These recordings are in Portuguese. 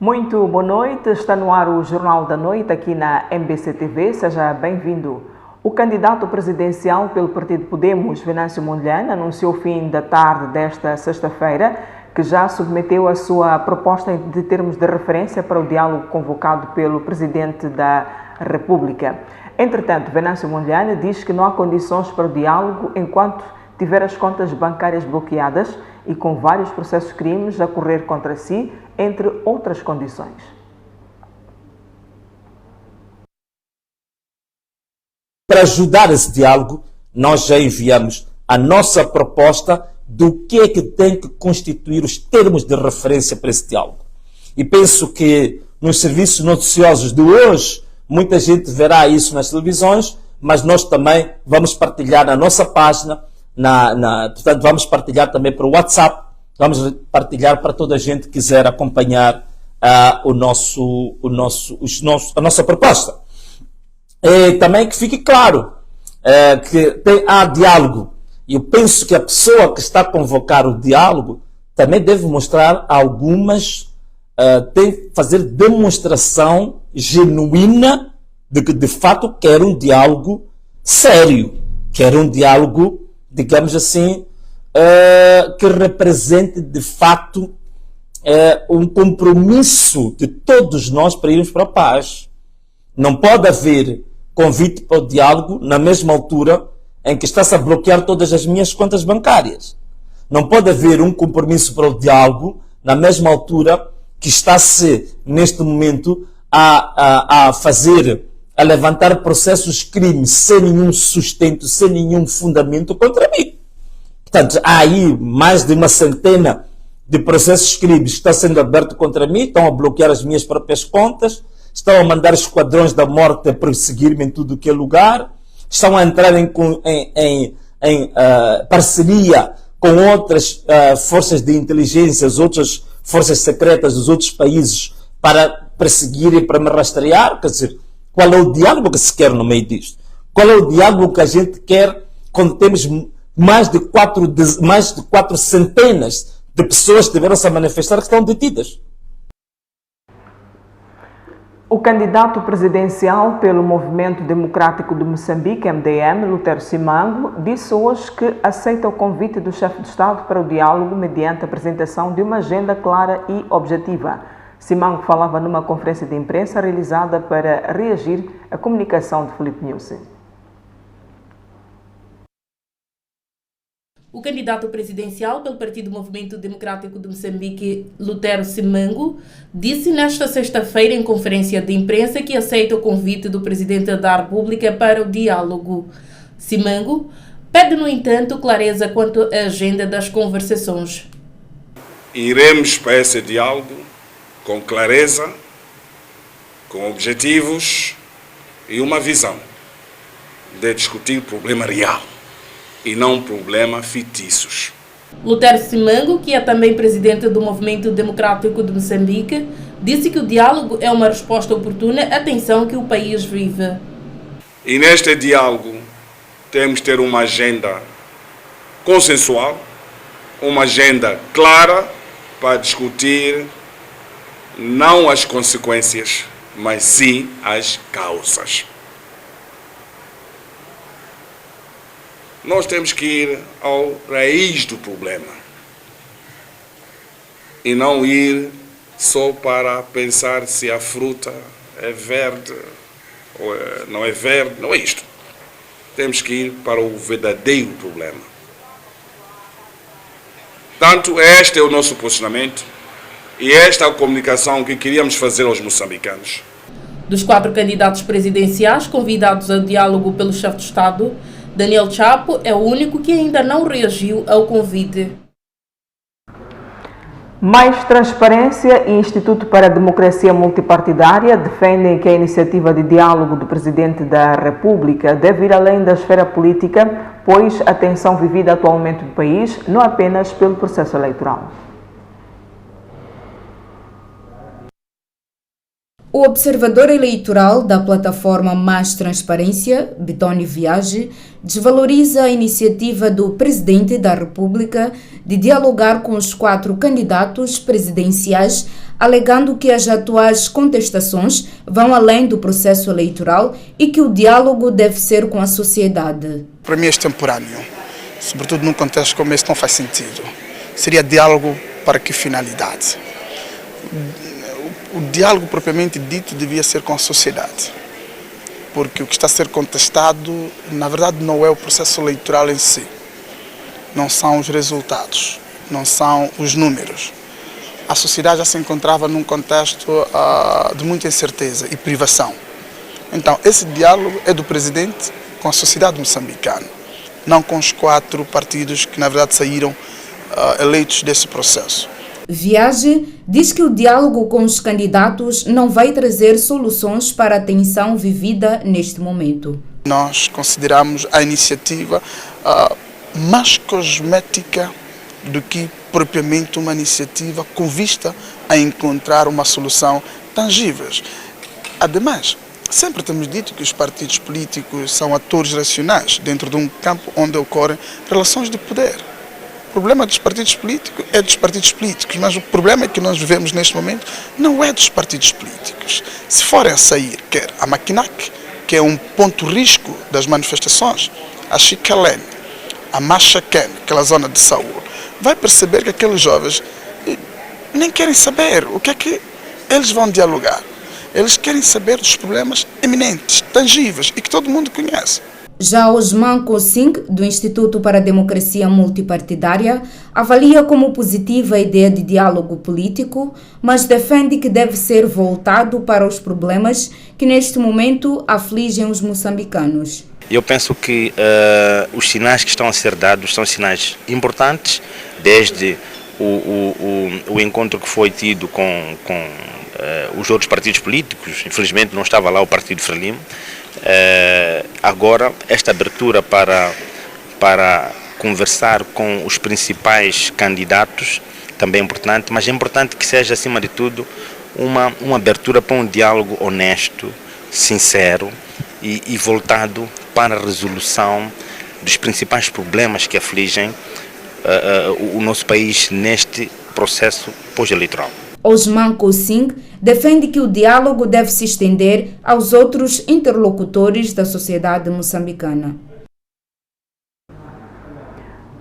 Muito boa noite, está no ar o Jornal da Noite aqui na MBC TV, seja bem-vindo. O candidato presidencial pelo partido Podemos, Venâncio Mondlane, anunciou fim da tarde desta sexta-feira que já submeteu a sua proposta de termos de referência para o diálogo convocado pelo Presidente da República. Entretanto, Venâncio Mondlane diz que não há condições para o diálogo enquanto tiver as contas bancárias bloqueadas e com vários processos crimes a correr contra si, entre outras condições. Para ajudar esse diálogo, nós já enviamos a nossa proposta do que é que tem que constituir os termos de referência para esse diálogo. E penso que nos serviços noticiosos de hoje, muita gente verá isso nas televisões, mas nós também vamos partilhar na nossa página, portanto vamos partilhar também para o WhatsApp, vamos partilhar para toda a gente que quiser acompanhar a nossa proposta. Também que fique claro que há diálogo. E eu penso que a pessoa que está a convocar o diálogo também deve mostrar tem que fazer demonstração genuína de que de fato quer um diálogo sério, quer um diálogo, digamos assim, que represente de fato um compromisso de todos nós para irmos para a paz. Não pode haver convite para o diálogo na mesma altura em que está-se a bloquear todas as minhas contas bancárias. Não pode haver um compromisso para o diálogo na mesma altura que está-se, neste momento, a levantar processos crimes sem nenhum sustento, sem nenhum fundamento contra mim. Portanto, há aí mais de uma centena de processos crimes que estão sendo abertos contra mim, estão a bloquear as minhas próprias contas, estão a mandar esquadrões da morte a perseguir-me em tudo que é lugar, estão a entrar em parceria com outras forças de inteligência, outras forças secretas dos outros países para perseguirem, para me rastrear. Quer dizer, qual é o diálogo que se quer no meio disto? Qual é o diálogo que a gente quer quando temos mais de quatro centenas de pessoas que tiveram-se a manifestar que estão detidas? O candidato presidencial pelo Movimento Democrático de Moçambique, MDM, Lutero Simango, disse hoje que aceita o convite do chefe de Estado para o diálogo mediante a apresentação de uma agenda clara e objetiva. Simango falava numa conferência de imprensa realizada para reagir à comunicação de Filipe Nyusi. O candidato presidencial pelo Partido Movimento Democrático de Moçambique, Lutero Simango, disse nesta sexta-feira em conferência de imprensa que aceita o convite do Presidente da República para o diálogo. Simango pede, no entanto, clareza quanto à agenda das conversações. Iremos para esse diálogo com clareza, com objetivos e uma visão de discutir o problema real e não problemas fictícios. Lutero Simango, que é também presidente do Movimento Democrático de Moçambique, disse que o diálogo é uma resposta oportuna à tensão que o país vive. E neste diálogo temos de ter uma agenda consensual, uma agenda clara para discutir não as consequências, mas sim as causas. Nós temos que ir ao raiz do problema e não ir só para pensar se a fruta é verde ou não é verde. Não é isto. Temos que ir para o verdadeiro problema. Portanto, este é o nosso posicionamento e esta é a comunicação que queríamos fazer aos moçambicanos. Dos 4 candidatos presidenciais convidados ao diálogo pelo chefe de Estado, Daniel Chapo é o único que ainda não reagiu ao convite. Mais transparência e Instituto para a Democracia Multipartidária defendem que a iniciativa de diálogo do Presidente da República deve ir além da esfera política, pois a tensão vivida atualmente no país não apenas pelo processo eleitoral. O observador eleitoral da plataforma Mais Transparência, Bitoni Viage, desvaloriza a iniciativa do Presidente da República de dialogar com os 4 candidatos presidenciais alegando que as atuais contestações vão além do processo eleitoral e que o diálogo deve ser com a sociedade. Para mim é extemporâneo, sobretudo num contexto como este não faz sentido. Seria diálogo para que finalidade? O diálogo propriamente dito devia ser com a sociedade, porque o que está a ser contestado, na verdade, não é o processo eleitoral em si, não são os resultados, não são os números. A sociedade já se encontrava num contexto de muita incerteza e privação. Então, esse diálogo é do presidente com a sociedade moçambicana, não com os 4 partidos que, na verdade, saíram eleitos desse processo. Viage diz que o diálogo com os candidatos não vai trazer soluções para a tensão vivida neste momento. Nós consideramos a iniciativa mais cosmética do que propriamente uma iniciativa com vista a encontrar uma solução tangível. Ademais, sempre temos dito que os partidos políticos são atores racionais dentro de um campo onde ocorrem relações de poder. O problema dos partidos políticos é dos partidos políticos, mas o problema que nós vivemos neste momento não é dos partidos políticos. Se forem a sair, quer a Maquinac, que é um ponto risco das manifestações, a Chicalene, a Machaquén, aquela zona de Saúl, vai perceber que aqueles jovens nem querem saber o que é que eles vão dialogar. Eles querem saber dos problemas eminentes, tangíveis e que todo mundo conhece. Já Osman Kossing, do Instituto para a Democracia Multipartidária, avalia como positiva a ideia de diálogo político, mas defende que deve ser voltado para os problemas que neste momento afligem os moçambicanos. Eu penso que os sinais que estão a ser dados são sinais importantes, desde o encontro que foi tido com os outros partidos políticos. Infelizmente não estava lá o Partido Frelimo. Agora, esta abertura para conversar com os principais candidatos também é importante, mas é importante que seja, acima de tudo, uma abertura para um diálogo honesto, sincero e voltado para a resolução dos principais problemas que afligem o nosso país neste processo pós-eleitoral. Osman Kossing defende que o diálogo deve se estender aos outros interlocutores da sociedade moçambicana.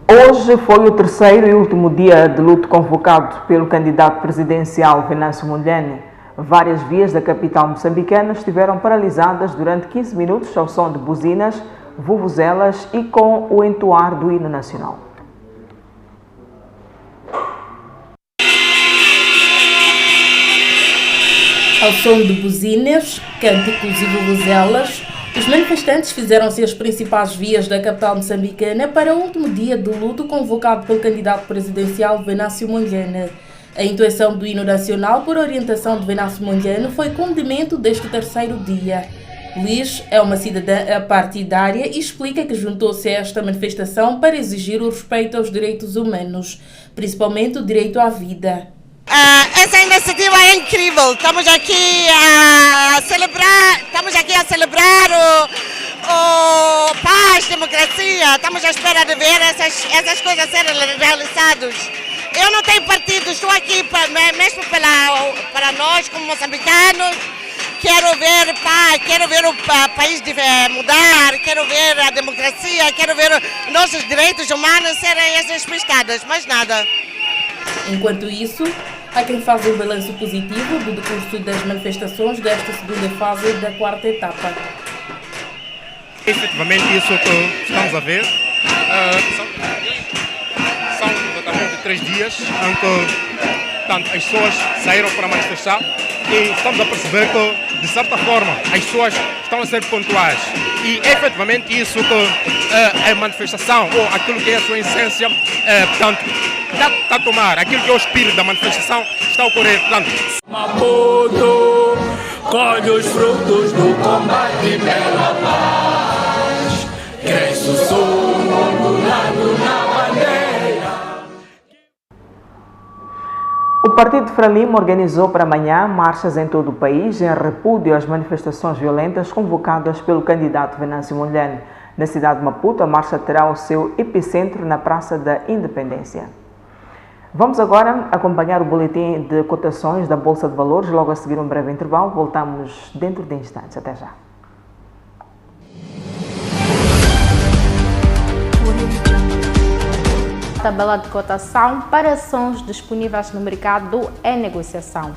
Hoje foi o terceiro e último dia de luto convocado pelo candidato presidencial Venâncio Mondlane. Várias vias da capital moçambicana estiveram paralisadas durante 15 minutos ao som de buzinas, vuvuzelas e com o entoar do hino nacional. Ao som de buzinas, cânticos e vuvuzelas, os manifestantes fizeram-se às principais vias da capital moçambicana para o último dia do luto convocado pelo candidato presidencial Venâncio Mondlane. A entoação do hino nacional, por orientação de Venâncio Mondlane, foi condimento deste terceiro dia. Liz é uma cidadã partidária e explica que juntou-se a esta manifestação para exigir o respeito aos direitos humanos, principalmente o direito à vida. Essa iniciativa é incrível. Estamos aqui a celebrar o paz, democracia. Estamos à espera de ver essas coisas serem realizadas. Eu não tenho partido, estou aqui mesmo para nós como moçambicanos. Quero ver paz, quero ver o país mudar, quero ver a democracia, quero ver nossos direitos humanos serem respeitados, mais nada. Enquanto isso, há quem faz um balanço positivo do decurso das manifestações desta segunda fase da quarta etapa. Efetivamente, isso que estamos a ver são exatamente 3 dias em que as pessoas saíram para manifestar e estamos a perceber que, de certa forma, as pessoas estão a ser pontuais. E efetivamente isso que a manifestação, ou aquilo que é a sua essência, portanto, está a tomar, aquilo que é o espírito da manifestação está a ocorrer. Portanto, Maputo colhe os frutos do combate pela paz, cresce o sol ondulado na bandeira. O Partido Frelimo organizou para amanhã marchas em todo o país em repúdio às manifestações violentas convocadas pelo candidato Venâncio Mondlane. Na cidade de Maputo, a marcha terá o seu epicentro na Praça da Independência. Vamos agora acompanhar o boletim de cotações da Bolsa de Valores. Logo a seguir um breve intervalo. Voltamos dentro de instantes. Até já. Tabela de cotação para ações disponíveis no mercado em negociação.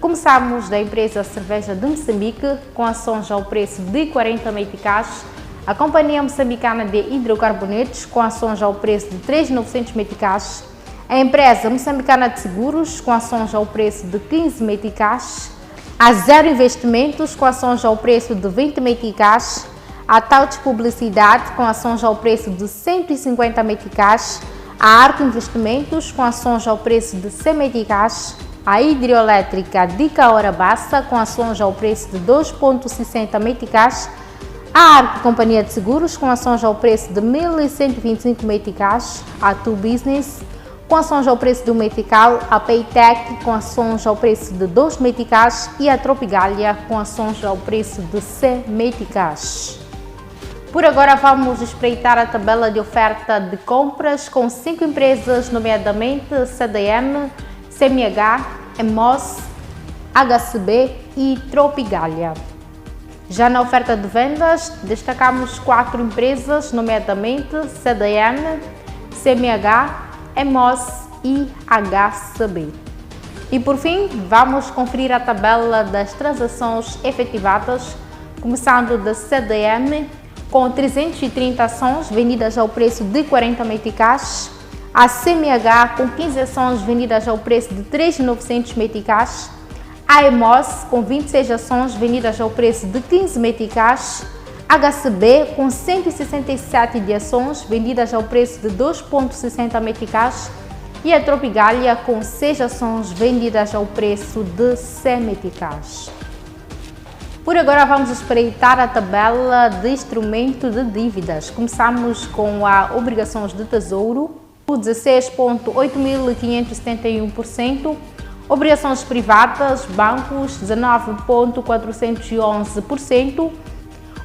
Começamos da empresa Cerveja de Moçambique, com ações ao preço de 40 meticais. A Companhia Moçambicana de Hidrocarbonetos, com ações ao preço de 3.900 meticais. A empresa Moçambicana de Seguros, com ações ao preço de 15 meticais. A Zero Investimentos, com ações ao preço de 20 meticais. A Taut Publicidade, com ações ao preço de 150 meticais. A Arco Investimentos, com ações ao preço de 100 meticais. A Hidroelétrica de Caora Bassa, com ações ao preço de 2,60 meticais. A Arco Companhia de Seguros, com ações ao preço de 1.125 meticais. A Tu Business, com ações ao preço de 1 metical. A Paytech, com ações ao preço de 2 meticais. E a Tropigalia, com ações ao preço de 100 meticais. Por agora vamos espreitar a tabela de oferta de compras com 5 empresas, nomeadamente CDM, CMH, EMOS, HCB e Tropigalia. Já na oferta de vendas, destacamos 4 empresas, nomeadamente CDM, CMH, EMOS e HCB. E por fim, vamos conferir a tabela das transações efetivadas, começando da CDM, com 330 ações vendidas ao preço de 40 meticais, a CMH com 15 ações vendidas ao preço de 3.900 meticais, a EMOS com 26 ações vendidas ao preço de 15 meticais, HCB com 167 de ações vendidas ao preço de 2,60 meticais e a Tropigalia com 6 ações vendidas ao preço de 100 meticais. Por agora vamos espreitar a tabela de instrumento de dívidas. Começamos com a obrigações de tesouro, 16,8.571%, obrigações privadas, bancos, 19,411%,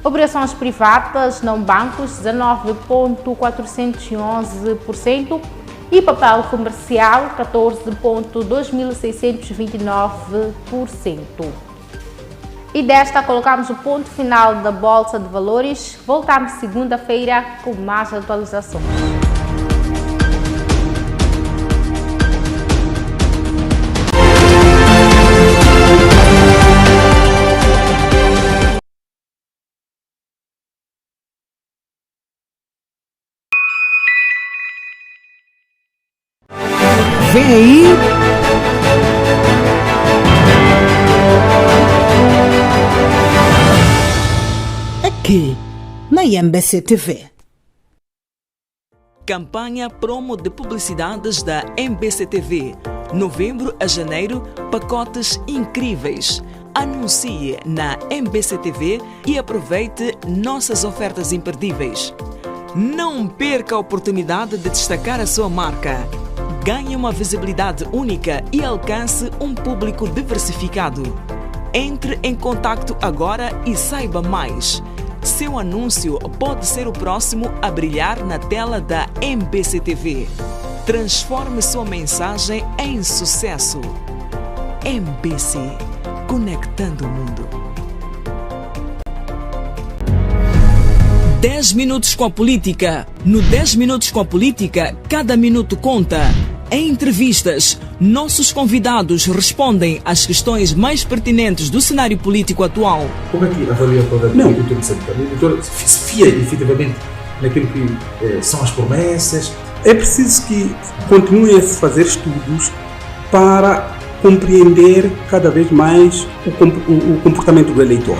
obrigações privadas, não bancos, 19,411% e papel comercial, 14,2629%. E desta colocamos o ponto final da Bolsa de Valores. Voltamos segunda-feira com mais atualizações. Vem aí! Aqui, na MBC TV. Campanha promo de publicidades da MBC TV. Novembro a janeiro, pacotes incríveis. Anuncie na MBC TV e aproveite nossas ofertas imperdíveis. Não perca a oportunidade de destacar a sua marca. Ganhe uma visibilidade única e alcance um público diversificado. Entre em contato agora e saiba mais. Seu anúncio pode ser o próximo a brilhar na tela da MBC TV. Transforme sua mensagem em sucesso. MBC, conectando o mundo. 10 minutos com a política. No 10 minutos com a política, cada minuto conta. Em entrevistas, nossos convidados respondem às questões mais pertinentes do cenário político atual. Como é que avalia toda a agricultura moçambicana? O agricultor se fia efetivamente naquilo que são as promessas. É preciso que continue a se fazer estudos para compreender cada vez mais o comportamento do eleitor.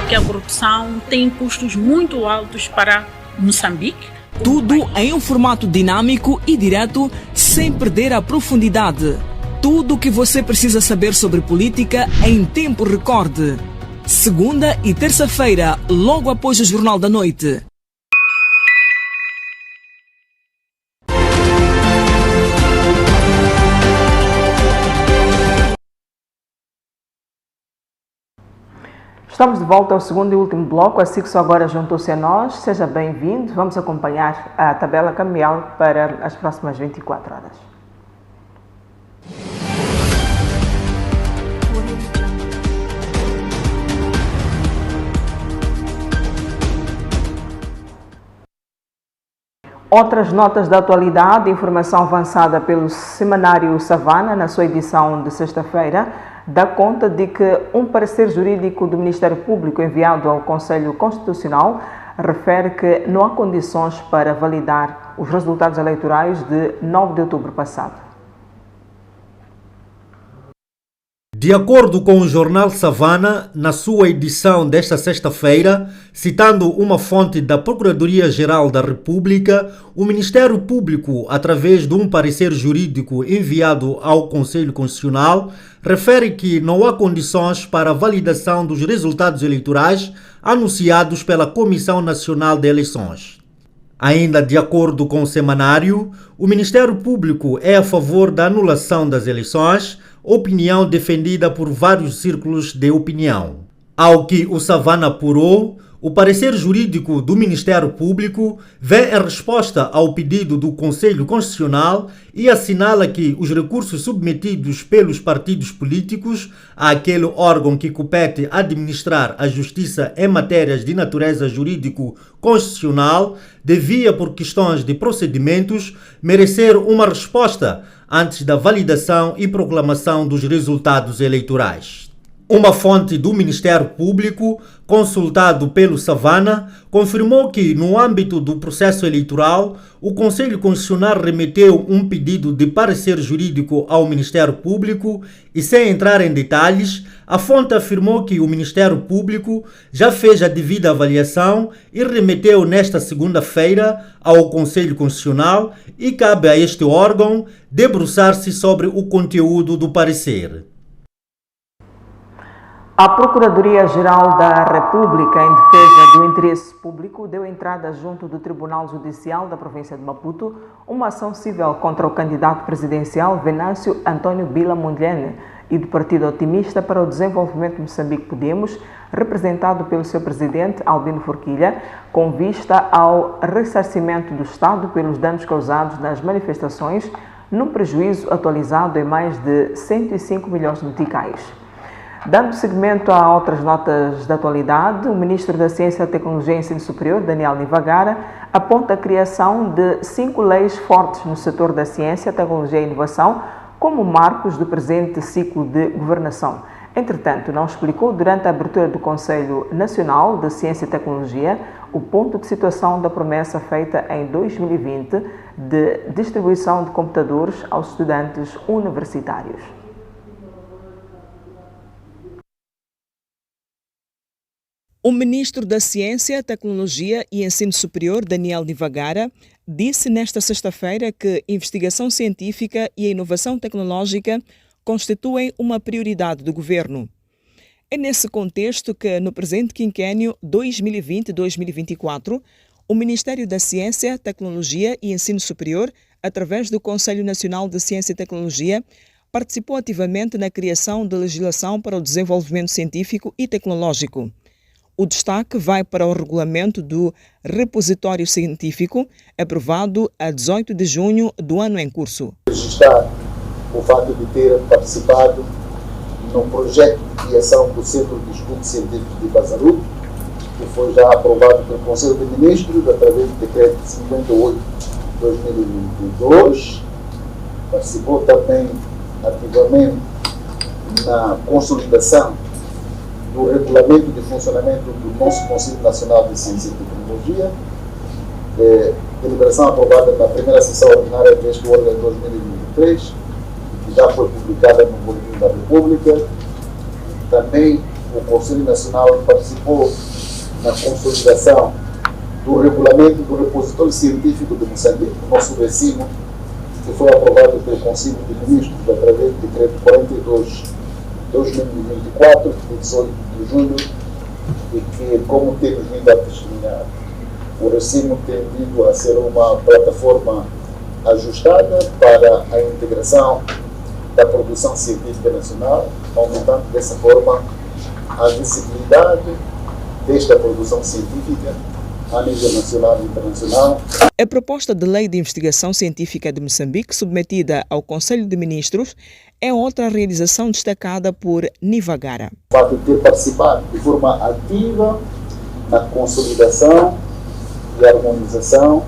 Que a corrupção tem custos muito altos para Moçambique. Tudo em um formato dinâmico e direto, sem perder a profundidade. Tudo o que você precisa saber sobre política em tempo recorde. Segunda e terça-feira, logo após o Jornal da Noite. Estamos de volta ao segundo e último bloco. A Sixo agora juntou-se a nós. Seja bem-vindo. Vamos acompanhar a tabela cambial para as próximas 24 horas. Outras notas da atualidade, informação avançada pelo semanário Savana, na sua edição de sexta-feira, dá conta de que um parecer jurídico do Ministério Público enviado ao Conselho Constitucional refere que não há condições para validar os resultados eleitorais de 9 de outubro passado. De acordo com o jornal Savana, na sua edição desta sexta-feira, citando uma fonte da Procuradoria-Geral da República, o Ministério Público, através de um parecer jurídico enviado ao Conselho Constitucional, refere que não há condições para a validação dos resultados eleitorais anunciados pela Comissão Nacional de Eleições. Ainda de acordo com o semanário, o Ministério Público é a favor da anulação das eleições, opinião defendida por vários círculos de opinião. Ao que o Savana apurou, o parecer jurídico do Ministério Público vem em resposta ao pedido do Conselho Constitucional e assinala que os recursos submetidos pelos partidos políticos àquele órgão que compete administrar a justiça em matérias de natureza jurídico-constitucional devia, por questões de procedimentos, merecer uma resposta antes da validação e proclamação dos resultados eleitorais. Uma fonte do Ministério Público, consultado pelo Savana, confirmou que, no âmbito do processo eleitoral, o Conselho Constitucional remeteu um pedido de parecer jurídico ao Ministério Público e, sem entrar em detalhes, a fonte afirmou que o Ministério Público já fez a devida avaliação e remeteu nesta segunda-feira ao Conselho Constitucional e cabe a este órgão debruçar-se sobre o conteúdo do parecer. A Procuradoria-Geral da República, em defesa do interesse público, deu entrada junto do Tribunal Judicial da província de Maputo uma ação civil contra o candidato presidencial Venâncio Antônio Bila Mondlane e do Partido Otimista para o Desenvolvimento Moçambique Podemos, representado pelo seu presidente Albino Forquilha, com vista ao ressarcimento do Estado pelos danos causados nas manifestações, num prejuízo atualizado em mais de 105 milhões de meticais. Dando seguimento a outras notas da atualidade, o Ministro da Ciência, Tecnologia e Ensino Superior, Daniel Nivagara, aponta a criação de 5 leis fortes no setor da ciência, tecnologia e inovação como marcos do presente ciclo de governação. Entretanto, não explicou durante a abertura do Conselho Nacional de Ciência e Tecnologia o ponto de situação da promessa feita em 2020 de distribuição de computadores aos estudantes universitários. O ministro da Ciência, Tecnologia e Ensino Superior, Daniel Nivagara, disse nesta sexta-feira que investigação científica e a inovação tecnológica constituem uma prioridade do governo. É nesse contexto que, no presente quinquênio 2020-2024, o Ministério da Ciência, Tecnologia e Ensino Superior, através do Conselho Nacional de Ciência e Tecnologia, participou ativamente na criação de legislação para o desenvolvimento científico e tecnológico. O destaque vai para o regulamento do repositório científico, aprovado a 18 de junho do ano em curso. Registrar o fato de ter participado num projeto de criação do Centro de Estudos Científicos de Bazaruto, que foi já aprovado pelo Conselho de Ministros através do Decreto 58/2022. Participou também ativamente na consolidação do regulamento de funcionamento do nosso Conselho Nacional de Ciência e Tecnologia, deliberação aprovada na primeira sessão ordinária deste órgão em 2023, que já foi publicada no Boletim da República. Também o Conselho Nacional participou na consolidação do regulamento do repositório científico de Moçambique, o nosso recibo, que foi aprovado pelo Conselho de Ministros através do Decreto 42/2024, de 18 de julho, e que, como temos vindo a testemunhar, o recibo tem vindo a ser uma plataforma ajustada para a integração da produção científica nacional, aumentando dessa forma a visibilidade desta produção científica a nível nacional e internacional. A proposta de lei de investigação científica de Moçambique, submetida ao Conselho de Ministros, é outra realização destacada por Nivagara. O fato de ter participado de forma ativa na consolidação e harmonização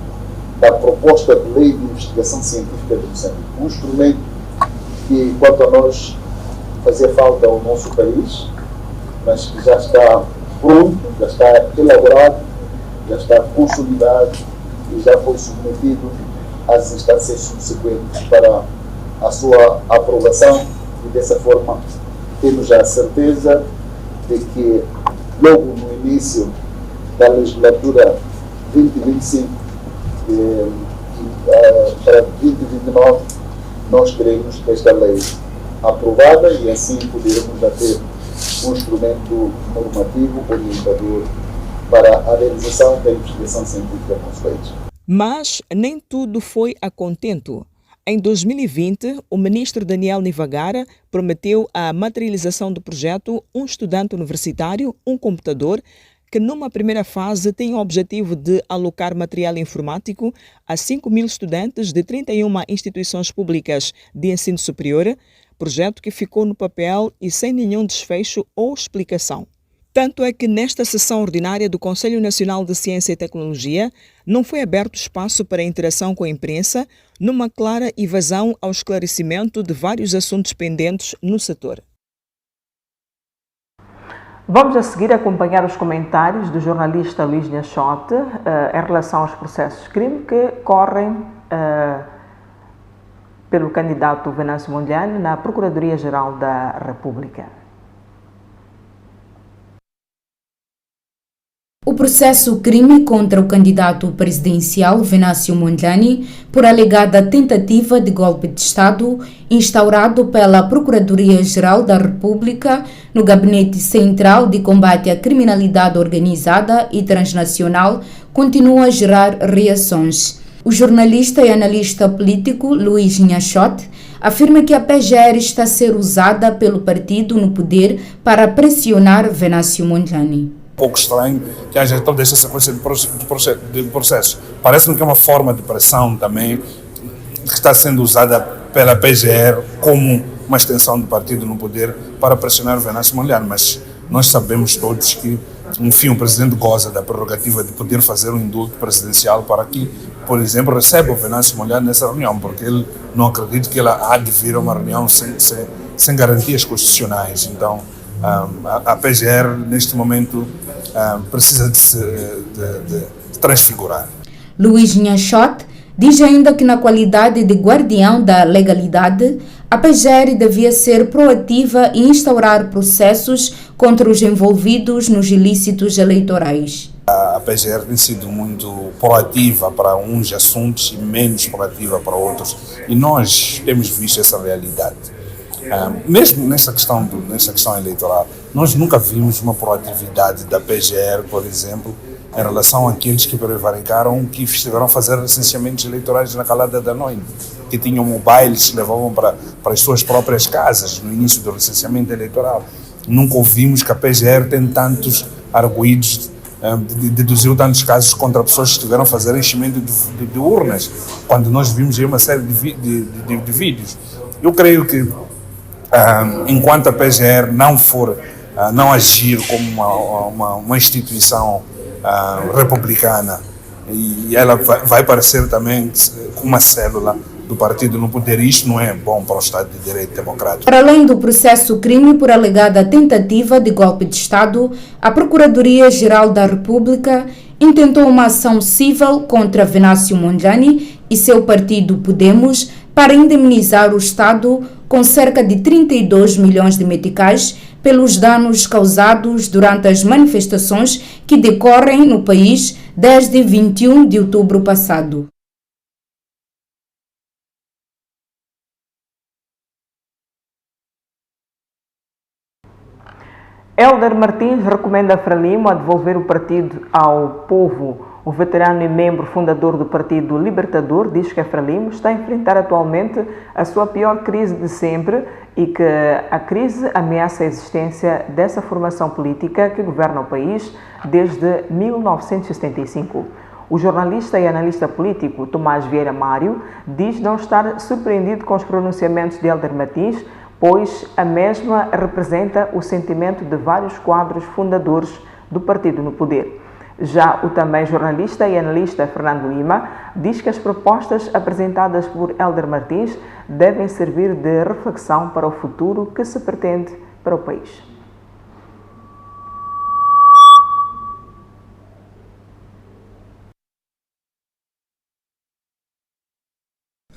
da proposta de lei de investigação científica de Moçambique. Um instrumento que, quanto a nós, fazia falta ao nosso país, mas que já está pronto, já está elaborado, já está consolidado e já foi submetido às instâncias subsequentes para a sua aprovação, e dessa forma temos já a certeza de que logo no início da legislatura 2025 para 2029 nós teremos esta lei aprovada e assim poderemos já ter um instrumento normativo orientador para a realização da investigação científica no nosso país. Mas nem tudo foi a contento. Em 2020, o ministro Daniel Nivagara prometeu a materialização do projeto Um Estudante Universitário, um Computador, que numa primeira fase tem o objetivo de alocar material informático a 5.000 estudantes de 31 instituições públicas de ensino superior, projeto que ficou no papel e sem nenhum desfecho ou explicação. Tanto é que nesta sessão ordinária do Conselho Nacional de Ciência e Tecnologia não foi aberto espaço para interação com a imprensa, numa clara evasão ao esclarecimento de vários assuntos pendentes no setor. Vamos a seguir acompanhar os comentários do jornalista Luís Nhachote em relação aos processos de crime que correm pelo candidato Venâncio Mondlane na Procuradoria-Geral da República. O processo crime contra o candidato presidencial Venâncio Mondlane por alegada tentativa de golpe de Estado instaurado pela Procuradoria-Geral da República no Gabinete Central de Combate à Criminalidade Organizada e Transnacional continua a gerar reações. O jornalista e analista político Luís Nhachote afirma que a PGR está a ser usada pelo partido no poder para pressionar Venâncio Mondlane. Pouco estranho que haja toda essa sequência de processos. Parece-me que é uma forma de pressão também que está sendo usada pela PGR como uma extensão do partido no poder para pressionar o Venâncio Mondlane, mas nós sabemos todos que, enfim, o presidente goza da prerrogativa de poder fazer um indulto presidencial para que, por exemplo, receba o Venâncio Mondlane nessa reunião, porque ele não acredita que ela há de vir a uma reunião sem garantias constitucionais. Então, a PGR, neste momento, precisa de se transfigurar. Luís Nhachote diz ainda que, na qualidade de guardião da legalidade, a PGR devia ser proativa e instaurar processos contra os envolvidos nos ilícitos eleitorais. A PGR tem sido muito proativa para uns assuntos e menos proativa para outros, e nós temos visto essa realidade. Mesmo nessa questão eleitoral, nós nunca vimos uma proatividade da PGR, por exemplo, em relação àqueles que prevaricaram, que estiveram a fazer recenseamentos eleitorais na calada da noite, que tinham mobiles que levavam para as suas próprias casas no início do recenseamento eleitoral. Nunca ouvimos que a PGR tem tantos arguidos, deduziu tantos casos contra pessoas que estiveram a fazer enchimento de urnas, quando nós vimos aí uma série de vídeos. Eu creio que enquanto a PGR não agir como uma instituição republicana, e ela vai parecer também uma célula do partido no poder, isto não é bom para o Estado de Direito Democrático. Para além do processo crime por alegada tentativa de golpe de Estado, a Procuradoria-Geral da República intentou uma ação civil contra Venâncio Mondlane e seu partido Podemos para indemnizar o Estado com cerca de 32 milhões de meticais pelos danos causados durante as manifestações que decorrem no país desde 21 de outubro passado. Hélder Martins recomenda a Frelimo a devolver o partido ao povo. O veterano e membro fundador do Partido Libertador diz que a Frelimo está a enfrentar atualmente a sua pior crise de sempre e que a crise ameaça a existência dessa formação política que governa o país desde 1975. O jornalista e analista político Tomás Vieira Mário diz não estar surpreendido com os pronunciamentos de Hélder Martins, pois a mesma representa o sentimento de vários quadros fundadores do partido no poder. Já o também jornalista e analista Fernando Lima diz que as propostas apresentadas por Hélder Martins devem servir de reflexão para o futuro que se pretende para o país.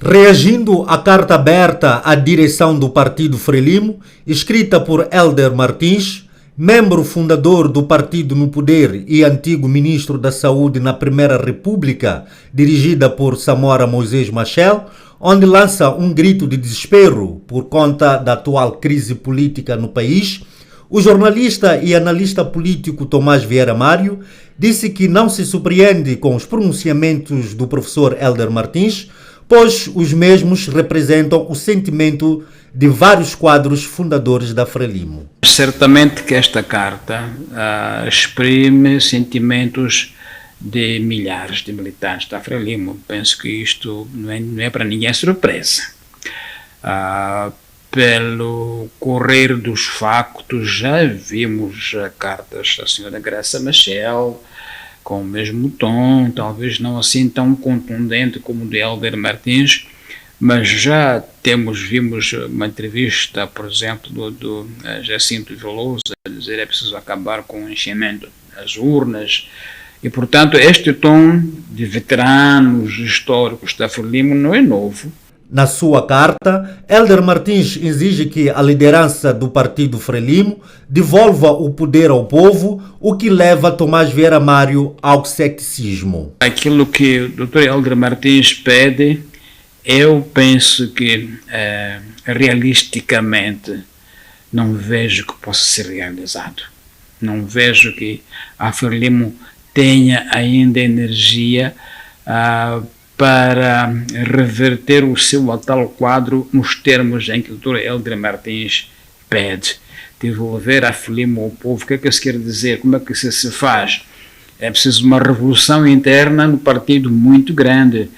Reagindo à carta aberta à direção do Partido Frelimo, escrita por Hélder Martins, membro fundador do partido no poder e antigo ministro da Saúde na Primeira República, dirigida por Samora Moisés Machel, onde lança um grito de desespero por conta da atual crise política no país, o jornalista e analista político Tomás Vieira Mário disse que não se surpreende com os pronunciamentos do professor Hélder Martins, pois os mesmos representam o sentimento de vários quadros fundadores da Frelimo. Certamente que esta carta exprime sentimentos de milhares de militantes da Frelimo. Penso que isto não é para ninguém surpresa. Pelo correr dos factos, já vimos cartas da senhora Graça Machel, com o mesmo tom, talvez não assim tão contundente como o de Hélder Martins, mas já vimos uma entrevista, por exemplo, do Jacinto Veloso, a dizer que é preciso acabar com o enchimento das urnas, e portanto este tom de veteranos históricos da Frelimo não é novo. Na sua carta, Hélder Martins exige que a liderança do partido Frelimo devolva o poder ao povo, o que leva Tomás Vieira Mário ao ceticismo. Aquilo que o Dr. Hélder Martins pede, eu penso que realisticamente não vejo que possa ser realizado. Não vejo que a Frelimo tenha ainda energia para reverter o seu atual quadro nos termos em que o Dr. Hélder Martins pede. Devolver a Frelimo ao povo. O que é que isso quer dizer? Como é que isso se faz? É preciso uma revolução interna no partido muito grande,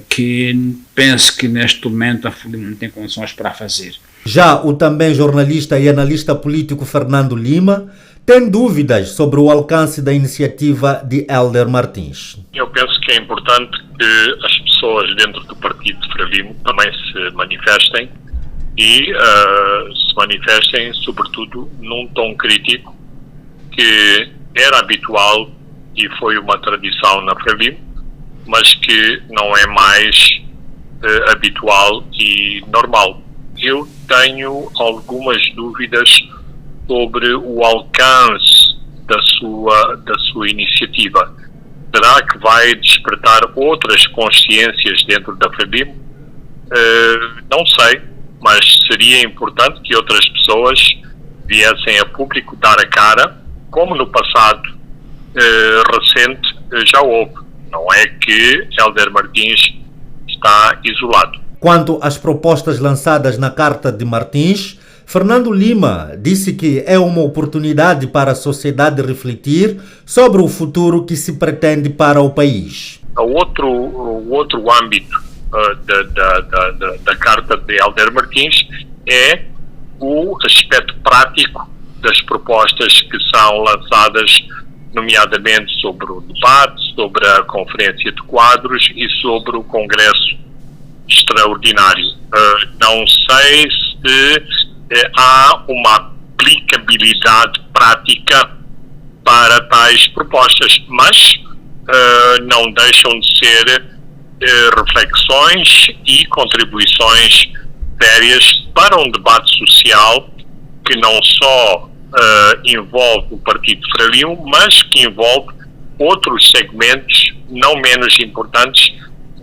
que penso que neste momento a Frelimo não tem condições para fazer. Já o também jornalista e analista político Fernando Lima tem dúvidas sobre o alcance da iniciativa de Hélder Martins. Eu penso que é importante que as pessoas dentro do partido de Frelimo também se manifestem e se manifestem sobretudo num tom crítico que era habitual e foi uma tradição na Frelimo, mas que não é mais habitual e normal. Eu tenho algumas dúvidas sobre o alcance da sua iniciativa. Será que vai despertar outras consciências dentro da Frelimo? Não sei, mas seria importante que outras pessoas viessem a público dar a cara, como no passado recente já houve. Não é que Hélder Martins está isolado. Quanto às propostas lançadas na carta de Martins, Fernando Lima disse que é uma oportunidade para a sociedade refletir sobre o futuro que se pretende para o país. O outro âmbito da carta de Hélder Martins é o aspecto prático das propostas que são lançadas, nomeadamente sobre o debate, sobre a conferência de quadros e sobre o Congresso Extraordinário. Não sei se há uma aplicabilidade prática para tais propostas, mas não deixam de ser reflexões e contribuições sérias para um debate social que não só envolve o Partido Frelimo, mas que envolve outros segmentos não menos importantes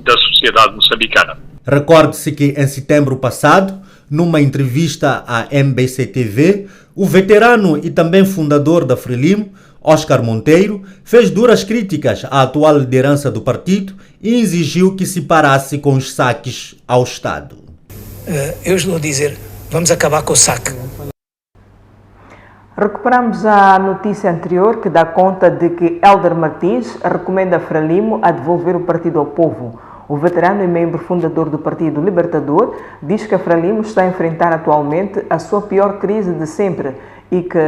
da sociedade moçambicana. Recorde-se que em setembro passado, numa entrevista à MBC-TV, o veterano e também fundador da Frelimo, Oscar Monteiro, fez duras críticas à atual liderança do partido e exigiu que se parasse com os saques ao Estado. Eu estou a dizer, vamos acabar com o saque. Recuperamos a notícia anterior que dá conta de que Hélder Martins recomenda a Frelimo a devolver o partido ao povo. O veterano e membro fundador do Partido Libertador diz que a Frelimo está a enfrentar atualmente a sua pior crise de sempre e que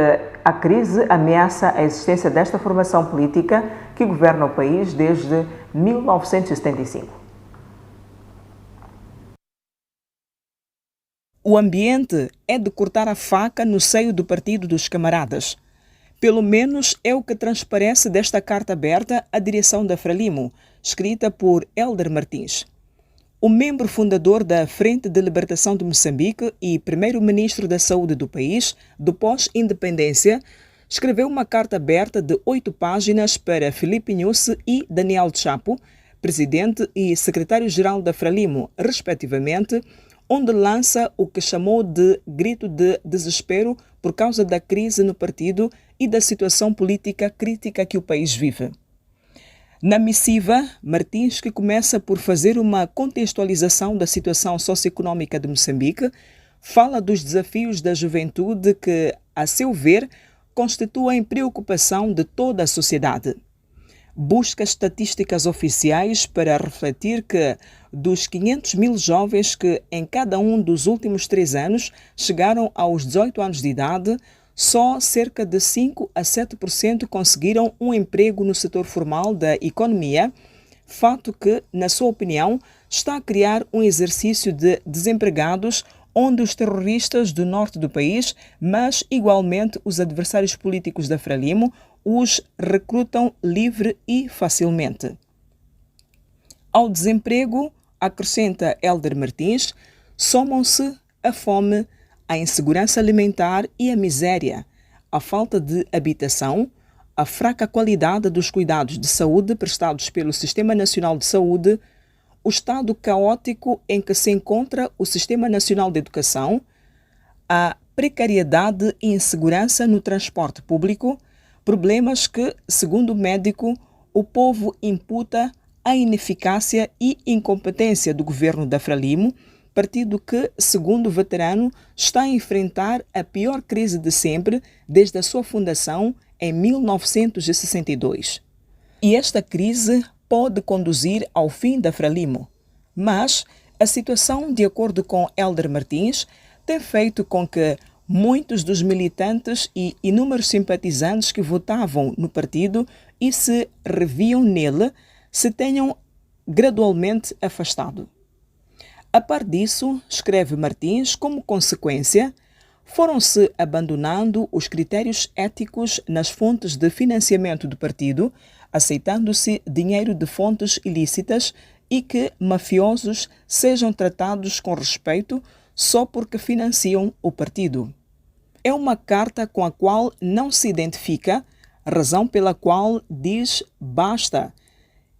a crise ameaça a existência desta formação política que governa o país desde 1975. O ambiente é de cortar a faca no seio do Partido dos Camaradas. Pelo menos é o que transparece desta carta aberta à direção da Frelimo, escrita por Hélder Martins. O membro fundador da Frente de Libertação de Moçambique e primeiro-ministro da Saúde do país, do pós-independência, escreveu uma carta aberta de 8 páginas para Filipe Nyusi e Daniel Chapo, presidente e secretário-geral da Frelimo, respectivamente, onde lança o que chamou de grito de desespero por causa da crise no partido e da situação política crítica que o país vive. Na missiva, Martins, que começa por fazer uma contextualização da situação socioeconômica de Moçambique, fala dos desafios da juventude que, a seu ver, constituem preocupação de toda a sociedade. Busca estatísticas oficiais para refletir que, dos 500 mil jovens que em cada um dos últimos 3 anos chegaram aos 18 anos de idade, só cerca de 5 a 7% conseguiram um emprego no setor formal da economia, fato que, na sua opinião, está a criar um exercício de desempregados onde os terroristas do norte do país, mas igualmente os adversários políticos da Frelimo, os recrutam livre e facilmente. Ao desemprego, acrescenta Hélder Martins, somam-se a fome, a insegurança alimentar e a miséria, a falta de habitação, a fraca qualidade dos cuidados de saúde prestados pelo Sistema Nacional de Saúde, o estado caótico em que se encontra o Sistema Nacional de Educação, a precariedade e insegurança no transporte público, problemas que, segundo o médico, o povo imputa à ineficácia e incompetência do governo da Frelimo, partido que, segundo o veterano, está a enfrentar a pior crise de sempre desde a sua fundação em 1962. E esta crise pode conduzir ao fim da Frelimo, mas a situação, de acordo com Hélder Martins, tem feito com que muitos dos militantes e inúmeros simpatizantes que votavam no partido e se reviam nele se tenham gradualmente afastado. A par disso, escreve Martins, como consequência, foram-se abandonando os critérios éticos nas fontes de financiamento do partido, aceitando-se dinheiro de fontes ilícitas e que mafiosos sejam tratados com respeito só porque financiam o partido. É uma carta com a qual não se identifica, razão pela qual diz basta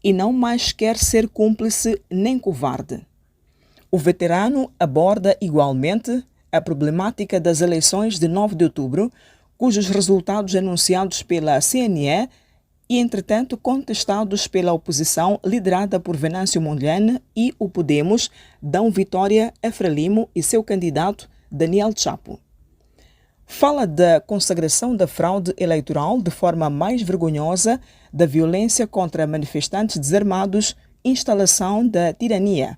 e não mais quer ser cúmplice nem covarde. O veterano aborda igualmente a problemática das eleições de 9 de outubro, cujos resultados anunciados pela CNE e, entretanto, contestados pela oposição liderada por Venâncio Mondlane e o Podemos, dão vitória a Frelimo e seu candidato Daniel Chapo. Fala da consagração da fraude eleitoral de forma mais vergonhosa, da violência contra manifestantes desarmados, instalação da tirania.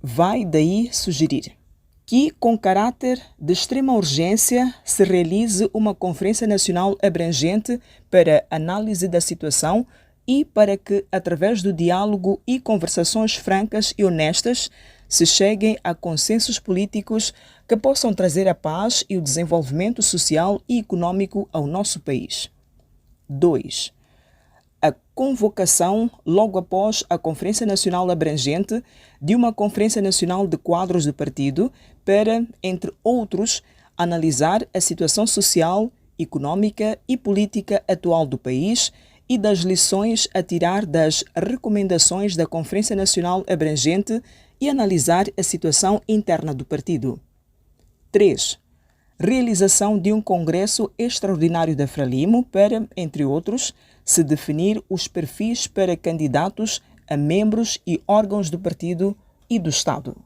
Vai daí sugerir que, com caráter de extrema urgência, se realize uma Conferência Nacional abrangente para análise da situação e para que, através do diálogo e conversações francas e honestas, se cheguem a consensos políticos que possam trazer a paz e o desenvolvimento social e econômico ao nosso país. 2. A convocação, logo após a Conferência Nacional abrangente, de uma Conferência Nacional de Quadros do partido para, entre outros, analisar a situação social, econômica e política atual do país e das lições a tirar das recomendações da Conferência Nacional abrangente e analisar a situação interna do partido. 3. Realização de um congresso extraordinário da Frelimo para, entre outros, se definir os perfis para candidatos a membros e órgãos do partido e do Estado.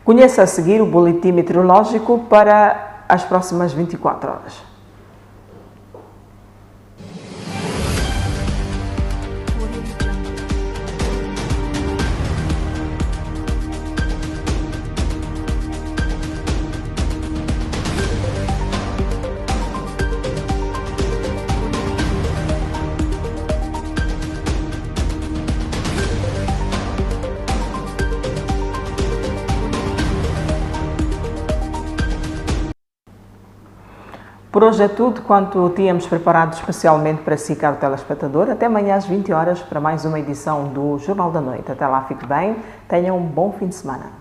Conheça a seguir o boletim meteorológico para as próximas 24 horas. por hoje é tudo quanto tínhamos preparado especialmente para si, caro telespectador. Até amanhã às 20 horas para mais uma edição do Jornal da Noite. Até lá, fique bem, tenha um bom fim de semana.